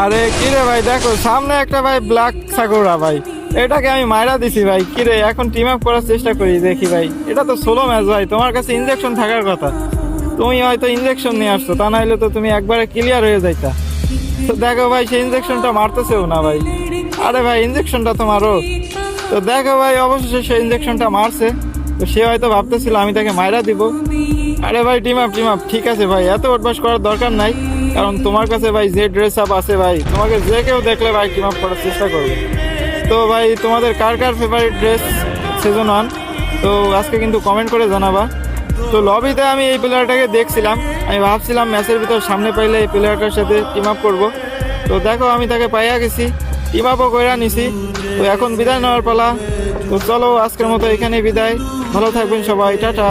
আরে কিরে ভাই, দেখো সামনে একটা ভাই ব্ল্যাক সাকুরা ভাই, এটাকে আমি মাইরা দিছি ভাই। কিরে এখন টিম আপ করার চেষ্টা করি, দেখি ভাই। এটা তো সোলো ম্যাচ ভাই, তোমার কাছে ইনজেকশন থাকার কথা। তুমি হয়তো ইনজেকশন নিয়ে আসছো, তা নাহলে তো তুমি একবারে ক্লিয়ার হয়ে যাইতা। তো দেখো ভাই, সেই ইনজেকশনটা মারতেছেও না ভাই। আরে ভাই ইনজেকশনটা তো মারো। তো দেখো ভাই, অবশেষে সে ইনজেকশনটা মারছে। তো সে হয়তো ভাবতেছিল আমি তাকে মাইরা দিব। আরে ভাই টিম আপ, টিম আপ, ঠিক আছে ভাই, এত অভ্যাস করার দরকার নাই। কারণ তোমার কাছে ভাই যে ড্রেস আপ আছে ভাই, তোমাকে যে কেউ দেখলে ভাই টিম আপ করার চেষ্টা করবে। তো ভাই তোমাদের কার কার ফেভারিট ড্রেস সিজন 1, তো আজকে কিন্তু কমেন্ট করে জানাবা। তো লবিতে আমি এই প্লেয়ারটাকে দেখছিলাম, আমি ভাবছিলাম ম্যাচের ভিতর সামনে পাইলে এই প্লেয়ারটার সাথে টিম আপ করবো। তো দেখো আমি তাকে পাইয়া গেছি, টিম আপও কইরা নিছি। তো এখন বিদায় নেওয়ার পালা। তো চলো আজকের মতো এখানেই বিদায়। ভালো থাকবেন সবাই, টাটা।